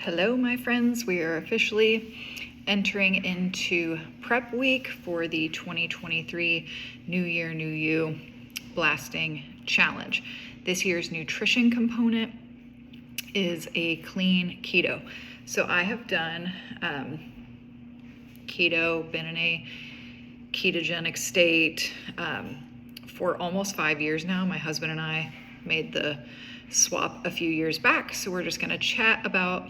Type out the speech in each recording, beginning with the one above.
Hello, my friends. We are officially entering into prep week for the 2023 New Year, New You Blasting Challenge. This year's nutrition component is a clean keto. So I have done keto, been in a ketogenic state for almost 5 years now. My husband and I made the swap a few years back, so we're just going to chat about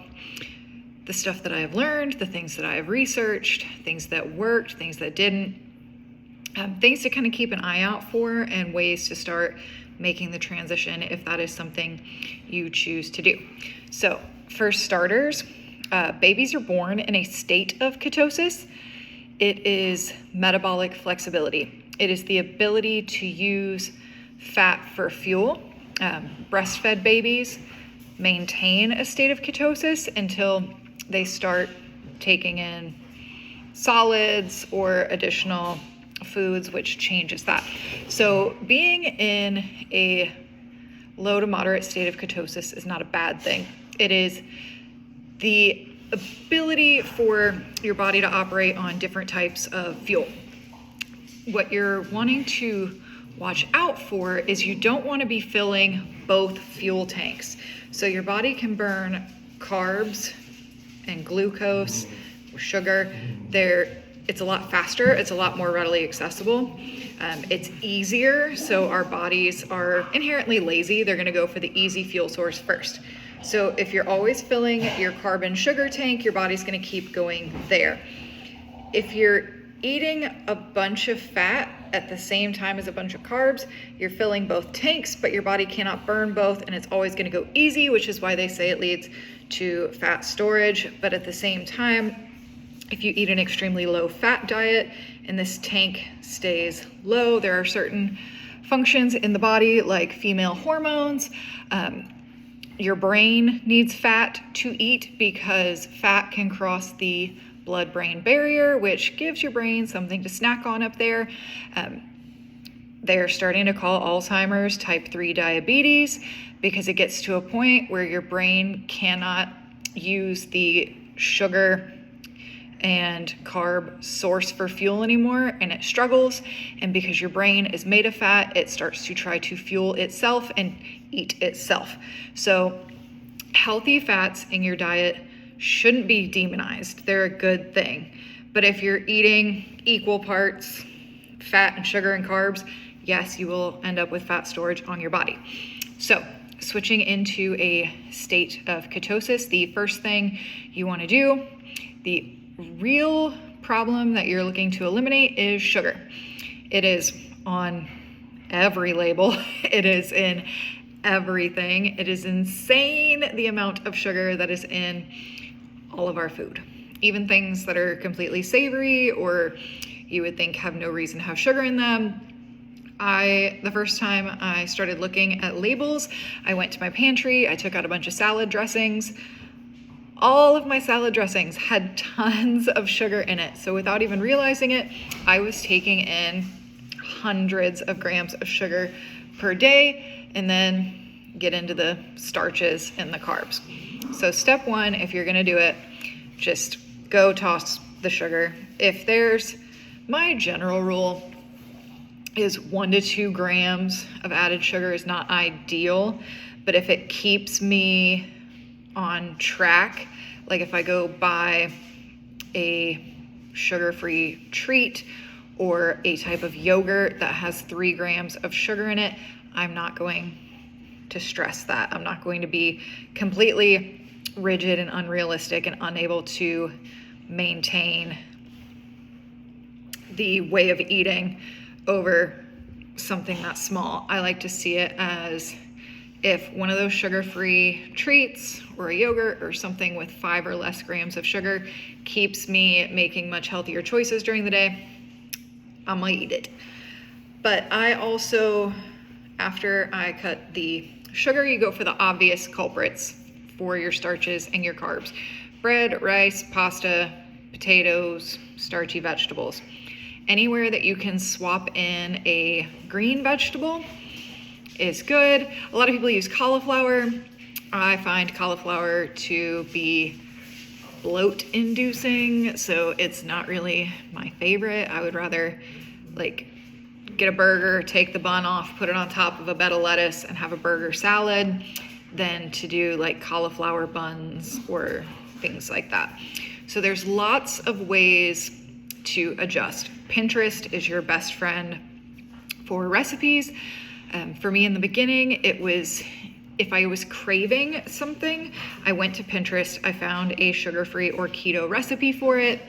the stuff that I have learned, the things that I have researched, things that worked, things that didn't, things to kind of keep an eye out for, and ways to start making the transition if that is something you choose to do. So for starters, babies are born in a state of ketosis. It is metabolic flexibility. It is the ability to use fat for fuel. Breastfed babies maintain a state of ketosis until they start taking in solids or additional foods, which changes that. So being in a low to moderate state of ketosis is not a bad thing. It is the ability for your body to operate on different types of fuel. What you're wanting to watch out for is you don't want to be filling both fuel tanks. So your body can burn carbs and glucose, sugar. It's a lot faster, it's a lot more readily accessible. It's easier, so our bodies are inherently lazy. They're going to go for the easy fuel source first. So if you're always filling your carb and sugar tank, your body's going to keep going there. If you're eating a bunch of fat at the same time as a bunch of carbs, you're filling both tanks, but your body cannot burn both, and it's always going to go easy, which is why they say it leads to fat storage. But at the same time, if you eat an extremely low fat diet and this tank stays low, there are certain functions in the body like female hormones. Your brain needs fat to eat because fat can cross the blood-brain barrier, which gives your brain something to snack on up there. They're starting to call Alzheimer's type 3 diabetes because it gets to a point where your brain cannot use the sugar and carb source for fuel anymore, and it struggles. And because your brain is made of fat, it starts to try to fuel itself and eat itself. So healthy fats in your diet shouldn't be demonized. They're a good thing. But if you're eating equal parts fat and sugar and carbs, yes, you will end up with fat storage on your body. So switching into a state of ketosis, the first thing you want to do, the real problem that you're looking to eliminate, is sugar. It is on every label. It is in everything. It is insane the amount of sugar that is in all of our food. Even things that are completely savory or you would think have no reason to have sugar in them. The first time I started looking at labels, I went to my pantry, I took out a bunch of salad dressings. All of my salad dressings had tons of sugar in it. So without even realizing it, I was taking in hundreds of grams of sugar per day, and then get into the starches and the carbs. So step one, if you're gonna do it, just go toss the sugar. My general rule is 1 to 2 grams of added sugar is not ideal, but if it keeps me on track, like if I go buy a sugar-free treat or a type of yogurt that has 3 grams of sugar in it, I'm not going to stress that. I'm not going to be completely rigid and unrealistic and unable to maintain the way of eating over something that small. I like to see it as if one of those sugar-free treats or a yogurt or something with 5 or less grams of sugar keeps me making much healthier choices during the day, I'm gonna eat it. But I also, after I cut the sugar, you go for the obvious culprits for your starches and your carbs. Bread, rice, pasta, potatoes, starchy vegetables. Anywhere that you can swap in a green vegetable is good. A lot of people use cauliflower. I find cauliflower to be bloat inducing, so it's not really my favorite. I would rather like get a burger, take the bun off, put it on top of a bed of lettuce and have a burger salad than to do like cauliflower buns or things like that. So there's lots of ways to adjust. Pinterest is your best friend for recipes. For me in the beginning, it was if I was craving something, I went to Pinterest, I found a sugar-free or keto recipe for it.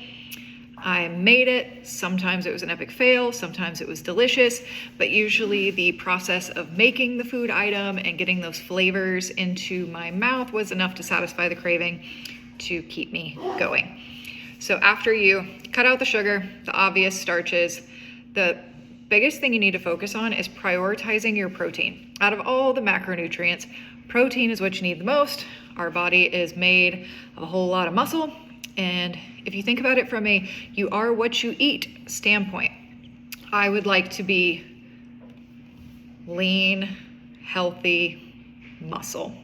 I made it. Sometimes it was an epic fail, sometimes it was delicious, but usually the process of making the food item and getting those flavors into my mouth was enough to satisfy the craving to keep me going. So after you cut out the sugar, the obvious starches, the biggest thing you need to focus on is prioritizing your protein. Out of all the macronutrients, protein is what you need the most. Our body is made of a whole lot of muscle. And if you think about it from a you are what you eat standpoint, I would like to be lean, healthy muscle.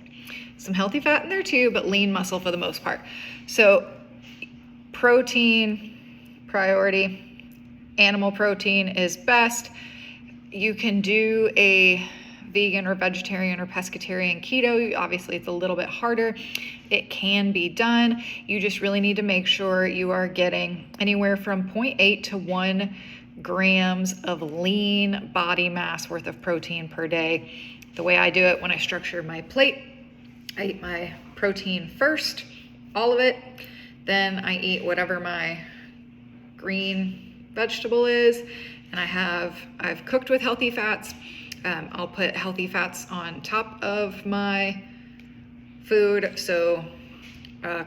Some healthy fat in there too, but lean muscle for the most part. So protein, priority. Animal protein is best. You can do a vegan or vegetarian or pescatarian keto. Obviously, it's a little bit harder. It can be done. You just really need to make sure you are getting anywhere from 0.8 to 1 grams of lean body mass worth of protein per day. The way I do it when I structure my plate, I eat my protein first, all of it. Then I eat whatever my green vegetable is, and I've cooked with healthy fats. I'll put healthy fats on top of my food, so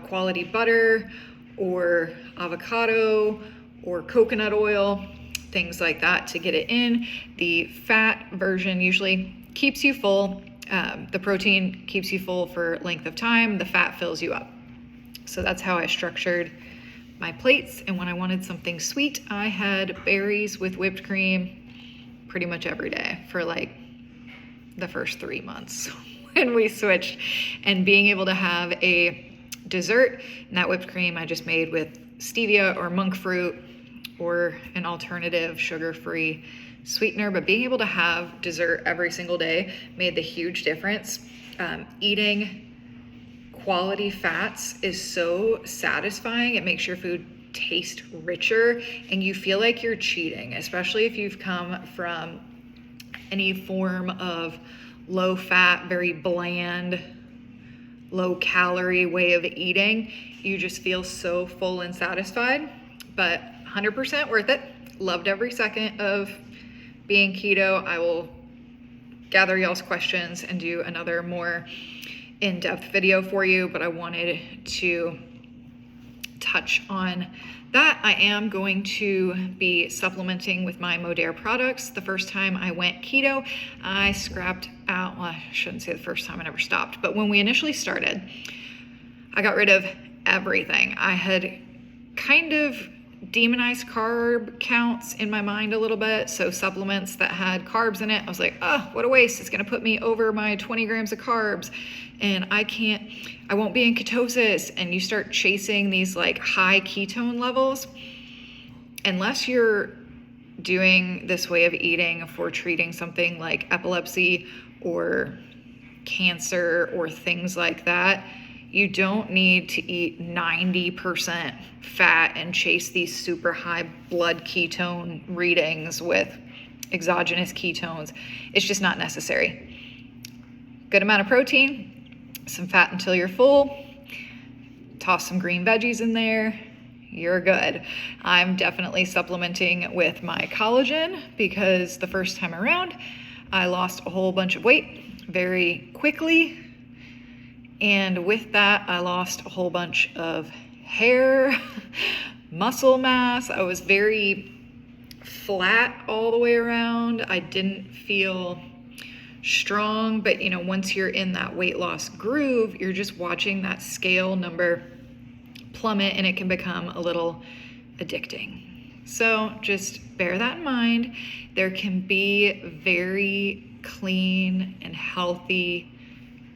quality butter or avocado or coconut oil, things like that to get it in. The fat version usually keeps you full. The protein keeps you full for length of time. The fat fills you up. So that's how I structured my plates. And when I wanted something sweet, I had berries with whipped cream pretty much every day for like the first 3 months when we switched. And being able to have a dessert, and that whipped cream I just made with stevia or monk fruit or an alternative sugar-free sweetener, but being able to have dessert every single day made the huge difference. Eating quality fats is so satisfying. It makes your food taste richer and you feel like you're cheating, especially if you've come from any form of low fat, very bland, low calorie way of eating. You just feel so full and satisfied, but 100% worth it. Loved every second of being keto. I will gather y'all's questions and do another more in-depth video for you, but I wanted to touch on that. I am going to be supplementing with my Modere products. The first time I went keto, I scrapped out, well, I shouldn't say the first time, I never stopped, but when we initially started, I got rid of everything. I had kind of demonized carb counts in my mind a little bit. So supplements that had carbs in it, I was like, oh, what a waste. It's going to put me over my 20 grams of carbs and I won't be in ketosis. And you start chasing these like high ketone levels. Unless you're doing this way of eating for treating something like epilepsy or cancer or things like that, you don't need to eat 90% fat and chase these super high blood ketone readings with exogenous ketones. It's just not necessary. Good amount of protein, some fat until you're full, toss some green veggies in there, you're good. I'm definitely supplementing with my collagen because the first time around, I lost a whole bunch of weight very quickly. And with that, I lost a whole bunch of hair, muscle mass. I was very flat all the way around. I didn't feel strong, but you know, once you're in that weight loss groove, you're just watching that scale number plummet and it can become a little addicting. So just bear that in mind. There can be very clean and healthy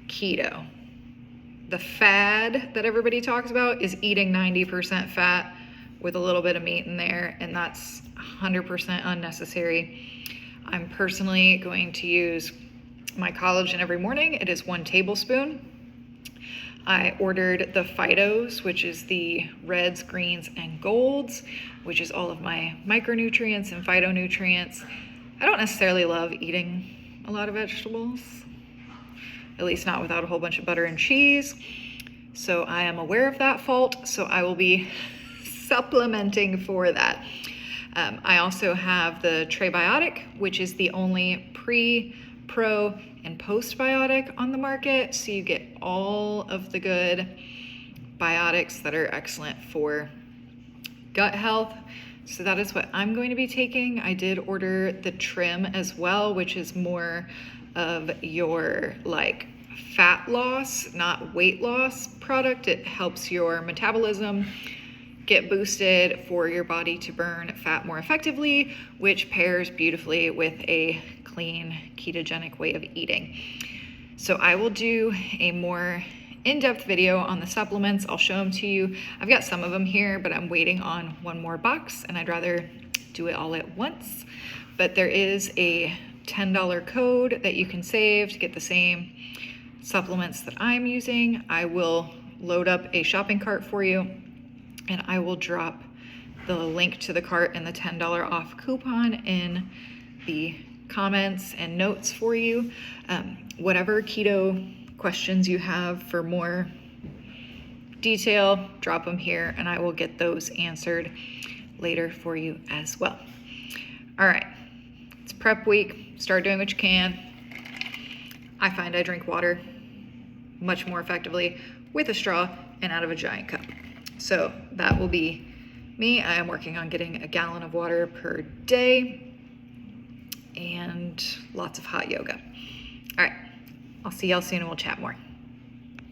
keto. The fad that everybody talks about is eating 90% fat with a little bit of meat in there, and that's 100% unnecessary. I'm personally going to use my collagen every morning. It is 1 tablespoon. I ordered the Phytos, which is the reds, greens, and golds, which is all of my micronutrients and phytonutrients. I don't necessarily love eating a lot of vegetables, at least not without a whole bunch of butter and cheese. So I am aware of that fault, so I will be supplementing for that. I also have the Trebiotic, which is the only pre, pro, and postbiotic on the market. So you get all of the good biotics that are excellent for gut health. So that is what I'm going to be taking. I did order the Trim as well, which is more of your like fat loss, not weight loss product. It helps your metabolism get boosted for your body to burn fat more effectively, which pairs beautifully with a clean ketogenic way of eating. So I will do a more in-depth video on the supplements. I'll show them to you. I've got some of them here, but I'm waiting on one more box, and I'd rather do it all at once. But there is a $10 code that you can save to get the same supplements that I'm using. I will load up a shopping cart for you, and I will drop the link to the cart and the $10 off coupon in the comments and notes for you. Whatever keto questions you have for more detail, drop them here and I will get those answered later for you as well. All right, it's prep week. Start doing what you can. I find I drink water much more effectively with a straw and out of a giant cup. So that will be me. I am working on getting a gallon of water per day and lots of hot yoga. All right, I'll see y'all soon and we'll chat more.